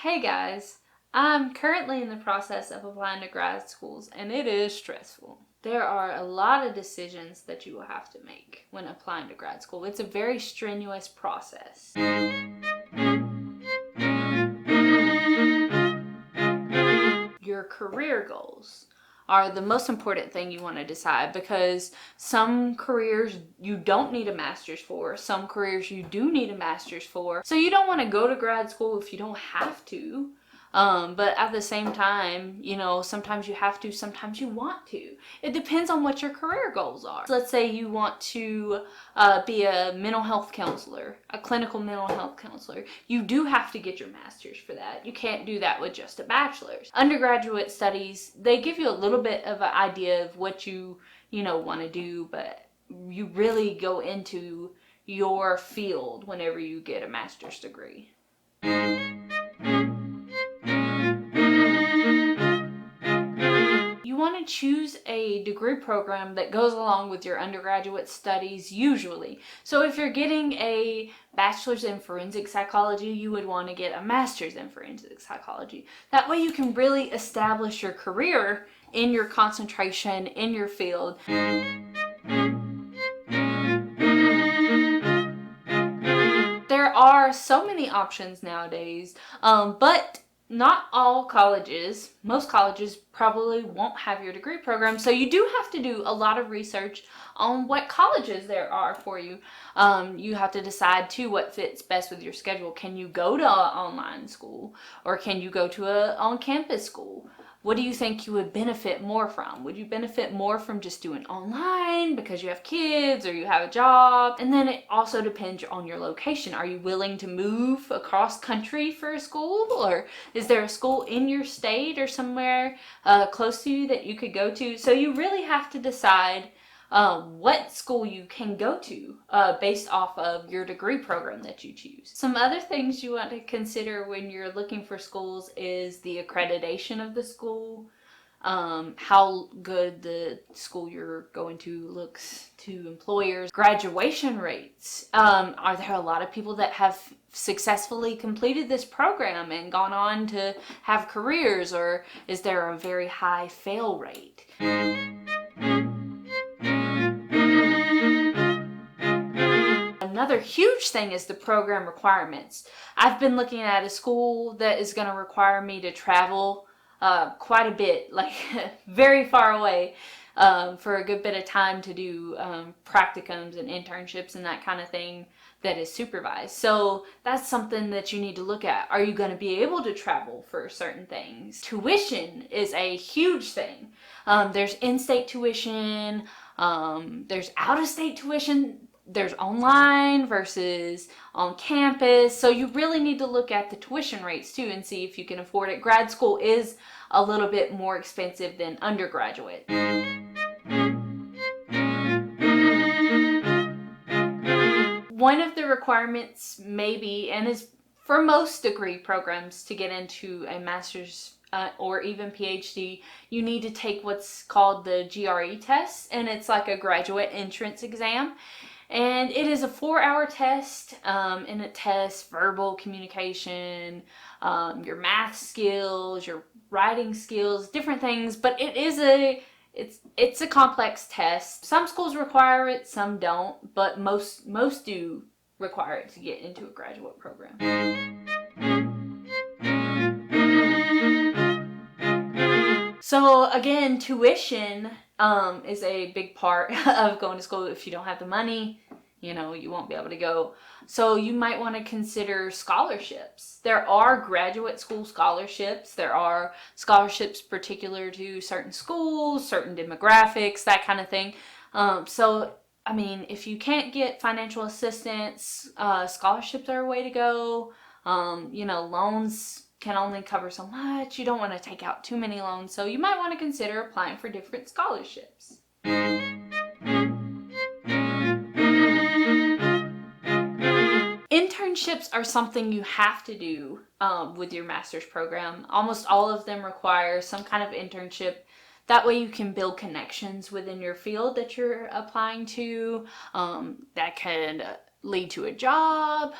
Hey guys, I'm currently in the process of applying to grad schools and it is stressful. There are a lot of decisions that you will have to make when applying to grad school. It's a very strenuous process. Your career goals are the most important thing you want to decide, because some careers you don't need a master's for, some careers you do need a master's for. So you don't want to go to grad school if you don't have to. But at the same time, sometimes you have to, sometimes you want to. It depends on what your career goals are. Let's say you want to be a mental health counselor, a clinical mental health counselor. You do have to get your master's for that. You can't do that with just a bachelor's. Undergraduate studies, they give you a little bit of an idea of what you want to do, but you really go into your field whenever you get a master's degree. You want to choose a degree program that goes along with your undergraduate studies usually. So if you're getting a bachelor's in forensic psychology, you would want to get a master's in forensic psychology. That way you can really establish your career in your concentration, in your field. There are so many options nowadays, but not all colleges, most colleges probably won't have your degree program, so you do have to do a lot of research on what colleges there are for you. You have to decide too what fits best with your schedule. Can you go to an online school, or can you go to a on-campus school? What do you think you would benefit more from? Would you benefit more from just doing online because you have kids or you have a job? And then it also depends on your location. Are you willing to move across country for a school? Or is there a school in your state or somewhere close to you that you could go to? So you really have to decide what school you can go to based off of your degree program that you choose. Some other things you want to consider when you're looking for schools is the accreditation of the school, how good the school you're going to looks to employers, graduation rates. Are there a lot of people that have successfully completed this program and gone on to have careers, or is there a very high fail rate? Another huge thing is the program requirements. I've been looking at a school that is going to require me to travel quite a bit, like very far away, for a good bit of time to do practicums and internships and that kind of thing that is supervised. So that's something that you need to look at. Are you going to be able to travel for certain things? Tuition is a huge thing. There's in-state tuition, there's out-of-state tuition. There's online versus on campus. So you really need to look at the tuition rates too and see if you can afford it. Grad school is a little bit more expensive than undergraduate. One of the requirements maybe, and is for most degree programs to get into a master's or even PhD, you need to take what's called the GRE Test, and it's like a graduate entrance exam. And it is a 4-hour test, and it tests verbal communication, your math skills, your writing skills, different things. But it's a complex test. Some schools require it, some don't, but most do require it to get into a graduate program. So again, tuition is a big part of going to school. If you don't have the money, you won't be able to go. So you might want to consider scholarships. There are graduate school scholarships. There are scholarships particular to certain schools, certain demographics, that kind of thing. If you can't get financial assistance, scholarships are a way to go. Loans can only cover so much. You don't want to take out too many loans, so you might want to consider applying for different scholarships. Internships are something you have to do with your master's program. Almost all of them require some kind of internship. That way you can build connections within your field that you're applying to. That could lead to a job.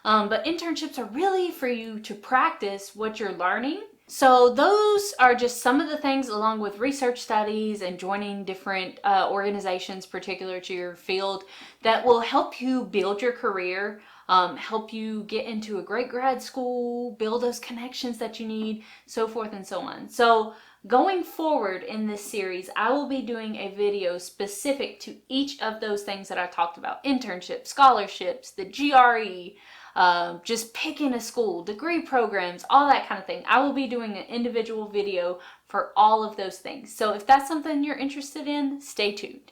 But internships are really for you to practice what you're learning. So those are just some of the things, along with research studies and joining different organizations particular to your field, that will help you build your career, help you get into a great grad school, build those connections that you need, so forth and so on. So going forward in this series, I will be doing a video specific to each of those things that I talked about: internships, scholarships, the GRE, just picking a school, degree programs, all that kind of thing. I will be doing an individual video for all of those things. So if that's something you're interested in, stay tuned.